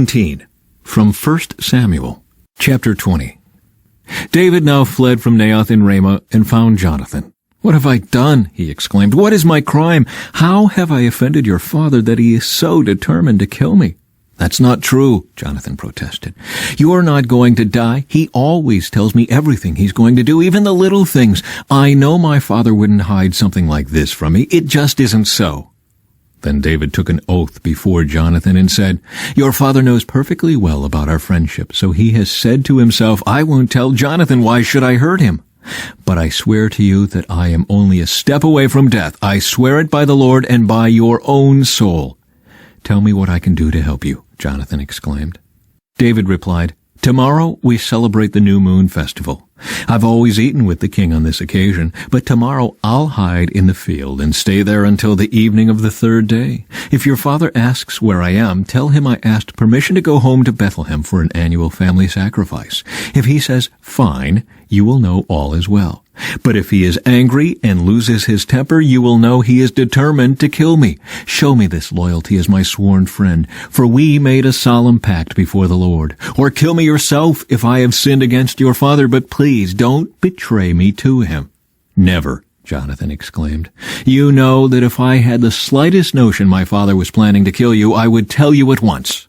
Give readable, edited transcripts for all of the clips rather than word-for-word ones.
17. From 1 Samuel, chapter 20. David now fled from Naioth in Ramah and found Jonathan. "What have I done?" he exclaimed. "What is my crime? How have I offended your father that he is so determined to kill me?" "That's not true," Jonathan protested. "You are not going to die. He always tells me everything he's going to do, even the little things. I know my father wouldn't hide something like this from me. It just isn't so." Then David took an oath before Jonathan and said, "Your father knows perfectly well about our friendship, so he has said to himself, 'I won't tell Jonathan. Why should I hurt him?' But I swear to you that I am only a step away from death. I swear it by the Lord and by your own soul." "Tell me what I can do to help you," Jonathan exclaimed. David replied, "Tomorrow we celebrate the New Moon Festival. I've always eaten with the king on this occasion, but tomorrow I'll hide in the field and stay there until the evening of the third day. If your father asks where I am, tell him I asked permission to go home to Bethlehem for an annual family sacrifice. If he says, 'Fine,' you will know all is well. But if he is angry and loses his temper, you will know he is determined to kill me. Show me this loyalty as my sworn friend, for we made a solemn pact before the Lord. Or kill me yourself if I have sinned against your father, but please don't betray me to him." "Never," Jonathan exclaimed. "You know that if I had the slightest notion my father was planning to kill you, I would tell you at once."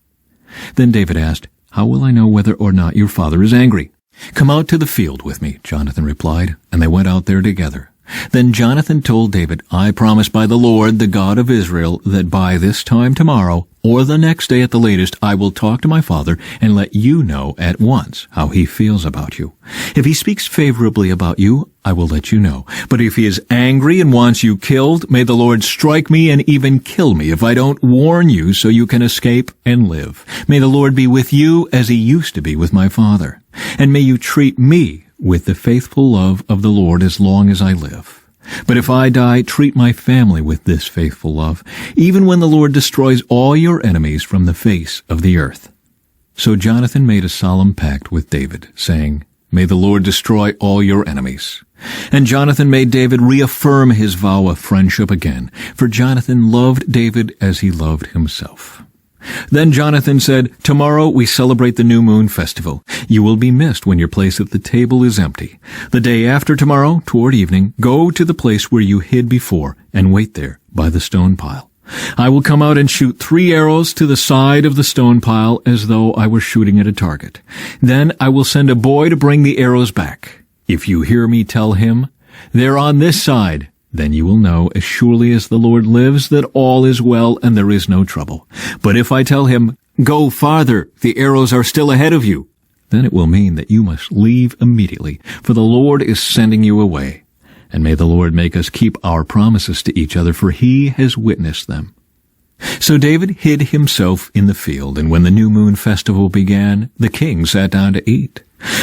Then David asked, "How will I know whether or not your father is angry?" "Come out to the field with me," Jonathan replied, and they went out there together. Then Jonathan told David, "I promise by the Lord, the God of Israel, that by this time tomorrow, or the next day at the latest, I will talk to my father and let you know at once how he feels about you. If he speaks favorably about you, I will let you know. But if he is angry and wants you killed, may the Lord strike me and even kill me if I don't warn you so you can escape and live. May the Lord be with you as he used to be with my father. And may you treat me with the faithful love of the Lord as long as I live. But if I die, treat my family with this faithful love, even when the Lord destroys all your enemies from the face of the earth." So Jonathan made a solemn pact with David, saying, "May the Lord destroy all your enemies." And Jonathan made David reaffirm his vow of friendship again, for Jonathan loved David as he loved himself. Then Jonathan said, "Tomorrow we celebrate the New Moon Festival. You will be missed when your place at the table is empty. The day after tomorrow, toward evening, go to the place where you hid before and wait there by the stone pile. I will come out and shoot 3 arrows to the side of the stone pile as though I were shooting at a target. Then I will send a boy to bring the arrows back. If you hear me tell him, 'They're on this side,' then you will know, as surely as the Lord lives, that all is well and there is no trouble. But if I tell him, 'Go farther, the arrows are still ahead of you,' then it will mean that you must leave immediately, for the Lord is sending you away. And may the Lord make us keep our promises to each other, for he has witnessed them." So David hid himself in the field, and when the New Moon Festival began, the king sat down to eat.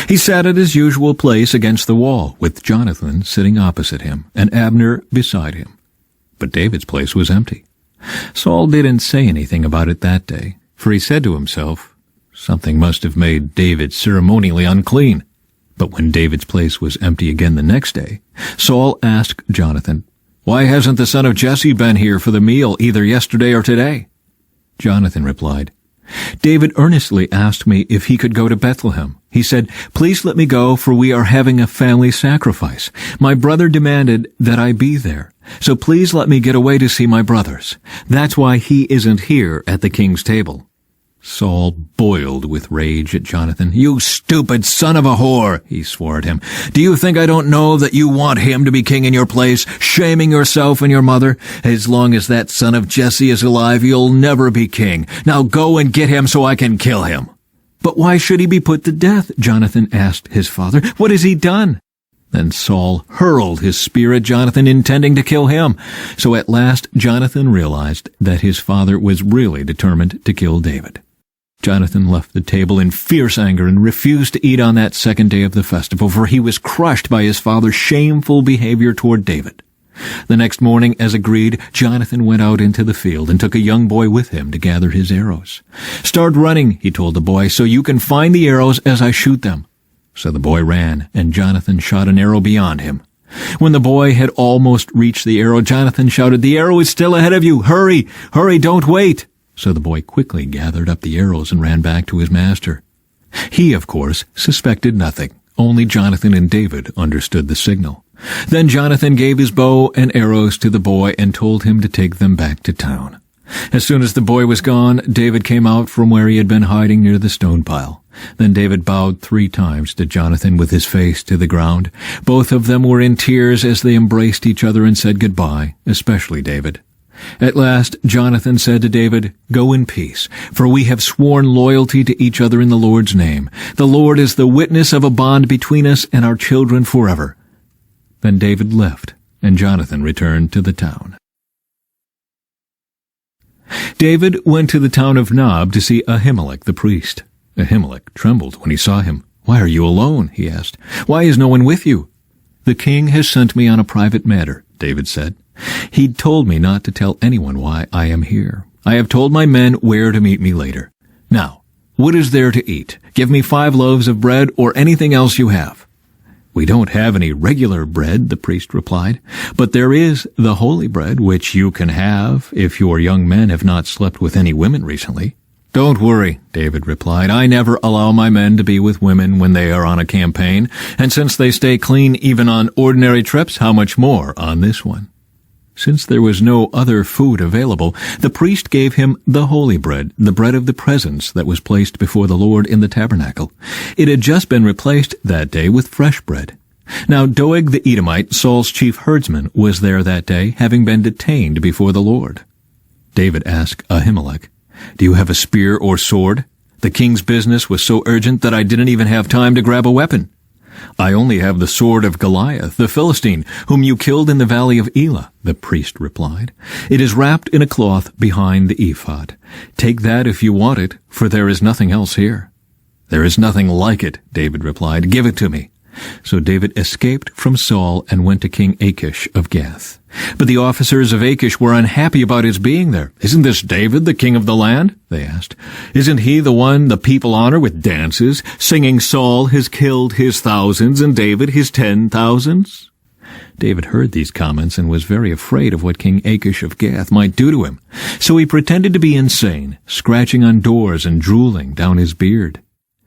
He sat at his usual place against the wall, with Jonathan sitting opposite him, and Abner beside him. But David's place was empty. Saul didn't say anything about it that day, for he said to himself, "Something must have made David ceremonially unclean." But when David's place was empty again the next day, Saul asked Jonathan, "Why hasn't the son of Jesse been here for the meal either yesterday or today?" Jonathan replied, "David earnestly asked me if he could go to Bethlehem. He said, 'Please let me go, for we are having a family sacrifice. My brother demanded that I be there, so please let me get away to see my brothers. That's why he isn't here at the king's table.'" Saul boiled with rage at Jonathan. "You stupid son of a whore," he swore at him. "Do you think I don't know that you want him to be king in your place, shaming yourself and your mother? As long as that son of Jesse is alive, you'll never be king. Now go and get him so I can kill him." "But why should he be put to death?" Jonathan asked his father. "What has he done?" Then Saul hurled his spear at Jonathan, intending to kill him. So at last Jonathan realized that his father was really determined to kill David. Jonathan left the table in fierce anger and refused to eat on that second day of the festival, for he was crushed by his father's shameful behavior toward David. The next morning, as agreed, Jonathan went out into the field and took a young boy with him to gather his arrows. "Start running," he told the boy, "so you can find the arrows as I shoot them." So the boy ran, and Jonathan shot an arrow beyond him. When the boy had almost reached the arrow, Jonathan shouted, "The arrow is still ahead of you! Hurry! Hurry, don't wait!" So the boy quickly gathered up the arrows and ran back to his master. He, of course, suspected nothing. Only Jonathan and David understood the signal. Then Jonathan gave his bow and arrows to the boy and told him to take them back to town. As soon as the boy was gone, David came out from where he had been hiding near the stone pile. Then David bowed 3 times to Jonathan with his face to the ground. Both of them were in tears as they embraced each other and said goodbye, especially David. At last Jonathan said to David, "Go in peace, for we have sworn loyalty to each other in the Lord's name. The Lord is the witness of a bond between us and our children forever." Then David left, and Jonathan returned to the town. David went to the town of Nob to see Ahimelech the priest. Ahimelech trembled when he saw him. "Why are you alone?" he asked. "Why is no one with you?" "The king has sent me on a private matter," David said. "He told me not to tell anyone why I am here. I have told my men where to meet me later. Now, what is there to eat? Give me 5 loaves of bread or anything else you have." "We don't have any regular bread," the priest replied, "but there is the holy bread, which you can have if your young men have not slept with any women recently." "Don't worry," David replied. "I never allow my men to be with women when they are on a campaign, and since they stay clean even on ordinary trips, how much more on this one?" Since there was no other food available, the priest gave him the holy bread, the bread of the presence that was placed before the Lord in the tabernacle. It had just been replaced that day with fresh bread. Now Doeg the Edomite, Saul's chief herdsman, was there that day, having been detained before the Lord. David asked Ahimelech, "Do you have a spear or sword? The king's business was so urgent that I didn't even have time to grab a weapon." "I only have the sword of Goliath, the Philistine, whom you killed in the valley of Elah," the priest replied. "It is wrapped in a cloth behind the ephod. Take that if you want it, for there is nothing else here." "There is nothing like it," David replied. "Give it to me." So David escaped from Saul and went to King Achish of Gath. But the officers of Achish were unhappy about his being there. "Isn't this David, the king of the land?" they asked. "Isn't he the one the people honor with dances, singing, 'Saul has killed his thousands and David his 10,000s'?" David heard these comments and was very afraid of what King Achish of Gath might do to him. So he pretended to be insane, scratching on doors and drooling down his beard.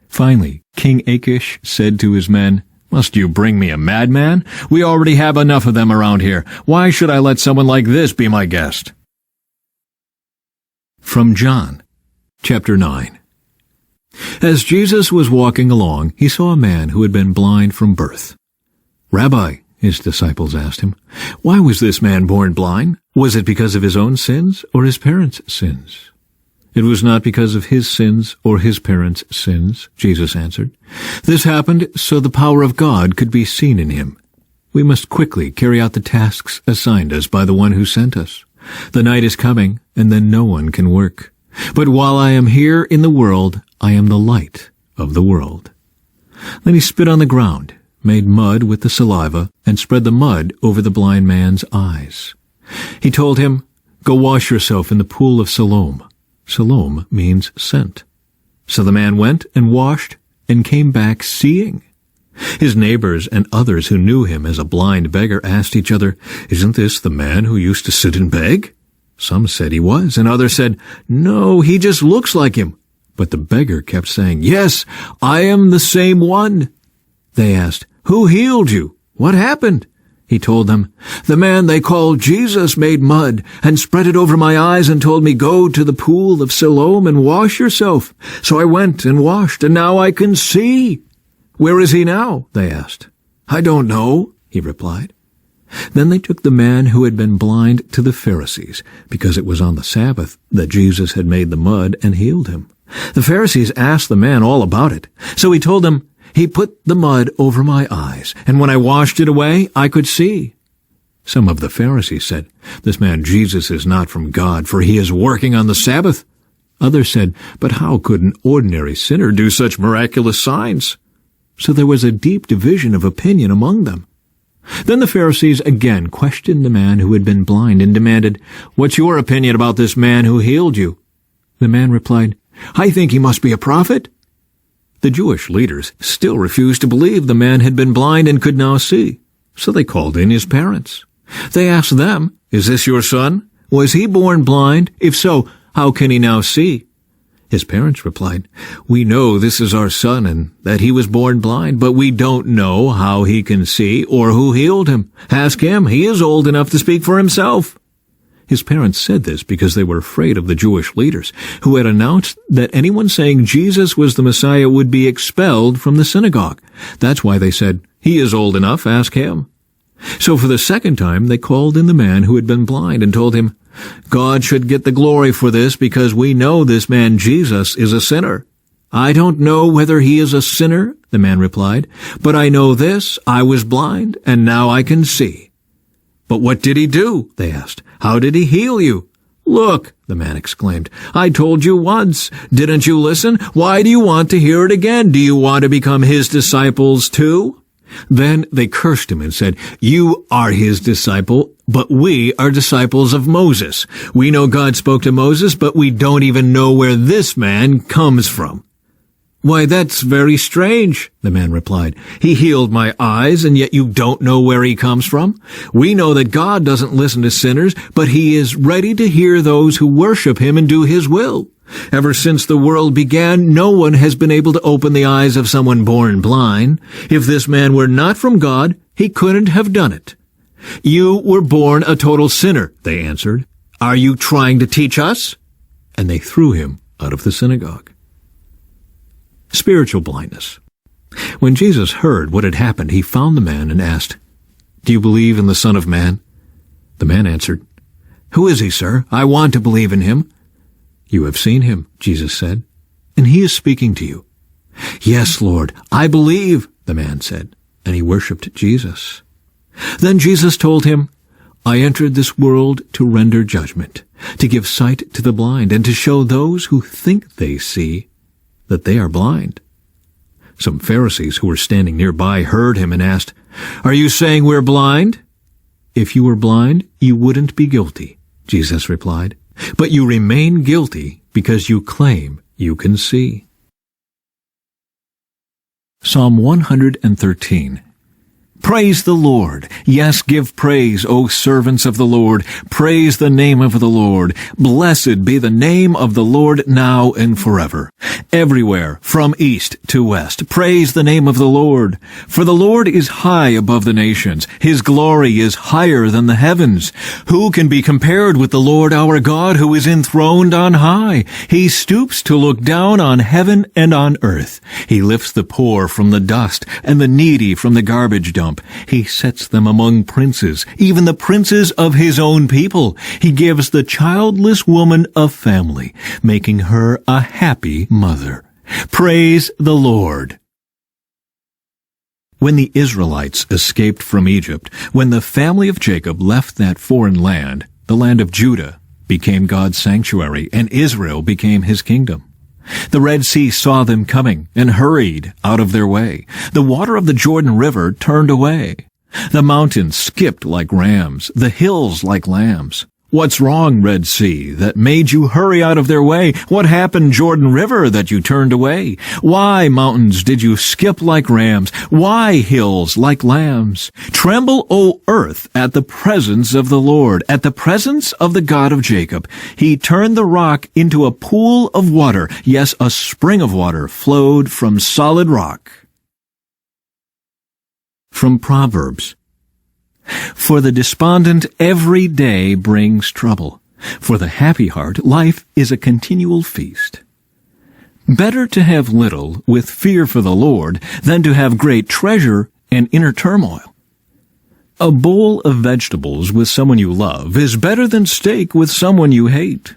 Finally, King Achish said to his men, "Must you bring me a madman? We already have enough of them around here. Why should I let someone like this be my guest?" From John, chapter 9. As Jesus was walking along, he saw a man who had been blind from birth. "Rabbi," his disciples asked him, "why was this man born blind? Was it because of his own sins or his parents' sins?" "It was not because of his sins or his parents' sins," Jesus answered. "This happened so the power of God could be seen in him. We must quickly carry out the tasks assigned us by the one who sent us. The night is coming, and then no one can work. But while I am here in the world, I am the light of the world." Then he spit on the ground, made mud with the saliva, and spread the mud over the blind man's eyes. He told him, "Go wash yourself in the pool of Siloam." Siloam means sent. So the man went and washed and came back seeing. His neighbors and others who knew him as a blind beggar asked each other, "Isn't this the man who used to sit and beg?" Some said he was, and others said, "No, he just looks like him." But the beggar kept saying, "Yes, I am the same one." They asked, "Who healed you? What happened?" He told them, "The man they called Jesus made mud and spread it over my eyes and told me, 'Go to the pool of Siloam and wash yourself.' So I went and washed, and now I can see." "Where is he now?" they asked. "I don't know," he replied. Then they took the man who had been blind to the Pharisees, because it was on the Sabbath that Jesus had made the mud and healed him. The Pharisees asked the man all about it. So he told them, "He put the mud over my eyes, and when I washed it away, I could see." Some of the Pharisees said, "This man Jesus is not from God, for he is working on the Sabbath." Others said, "But how could an ordinary sinner do such miraculous signs?" So there was a deep division of opinion among them. Then the Pharisees again questioned the man who had been blind and demanded, "What's your opinion about this man who healed you?" The man replied, "I think he must be a prophet." The Jewish leaders still refused to believe the man had been blind and could now see. So they called in his parents. They asked them, "Is this your son? Was he born blind? If so, How can he now see?" His parents replied, "We know this is our son and that he was born blind, but we don't know how he can see or who healed him. Ask him. He is old enough to speak for himself." His parents said this because they were afraid of the Jewish leaders, who had announced that anyone saying Jesus was the Messiah would be expelled from the synagogue. That's why they said, "He is old enough, ask him." So for the second time they called in the man who had been blind and told him, "God should get the glory for this because we know this man Jesus is a sinner." "I don't know whether he is a sinner," the man replied, "but I know this, I was blind, and now I can see." "But what did he do?" they asked. "How did he heal you?" "Look," the man exclaimed, "I told you once. Didn't you listen? Why do you want to hear it again? Do you want to become his disciples too?" Then they cursed him and said, "You are his disciple, but we are disciples of Moses. We know God spoke to Moses, but we don't even know where this man comes from." "Why, that's very strange," the man replied. "He healed my eyes, and yet you don't know where he comes from? We know that God doesn't listen to sinners, but he is ready to hear those who worship him and do his will. Ever since the world began, no one has been able to open the eyes of someone born blind. If this man were not from God, he couldn't have done it." "You were born a total sinner," they answered. "Are you trying to teach us?" And they threw him out of the synagogue. Spiritual blindness. When Jesus heard what had happened, he found the man and asked, "Do you believe in the Son of Man?" The man answered, "Who is he, sir? I want to believe in him." "You have seen him," Jesus said, "and he is speaking to you." "Yes, Lord, I believe," the man said, and he worshipped Jesus. Then Jesus told him, "I entered this world to render judgment, to give sight to the blind, and to show those who think they see that they are blind." Some Pharisees who were standing nearby heard him and asked, "Are you saying we're blind?" "If you were blind, you wouldn't be guilty," Jesus replied. "But you remain guilty because you claim you can see." Psalm 113. Praise the Lord. Yes, give praise, O servants of the Lord. Praise the name of the Lord. Blessed be the name of the Lord now and forever. Everywhere, from east to west, praise the name of the Lord. For the Lord is high above the nations. His glory is higher than the heavens. Who can be compared with the Lord our God, who is enthroned on high? He stoops to look down on heaven and on earth. He lifts the poor from the dust and the needy from the garbage dump. He sets them among princes, even the princes of his own people. He gives the childless woman a family, making her a happy mother. Praise the Lord. When the Israelites escaped from Egypt, when the family of Jacob left that foreign land, the land of Judah became God's sanctuary, and Israel became his kingdom. The Red Sea saw them coming and hurried out of their way. The water of the Jordan River turned away. The mountains skipped like rams, the hills like lambs. What's wrong, Red Sea, that made you hurry out of their way? What happened, Jordan River, that you turned away? Why, mountains, did you skip like rams? Why, hills, like lambs? Tremble, O earth, at the presence of the Lord, at the presence of the God of Jacob. He turned the rock into a pool of water. Yes, a spring of water flowed from solid rock. From Proverbs. For the despondent every day brings trouble. For the happy heart life is a continual feast. Better to have little with fear for the Lord than to have great treasure and inner turmoil. A bowl of vegetables with someone you love is better than steak with someone you hate.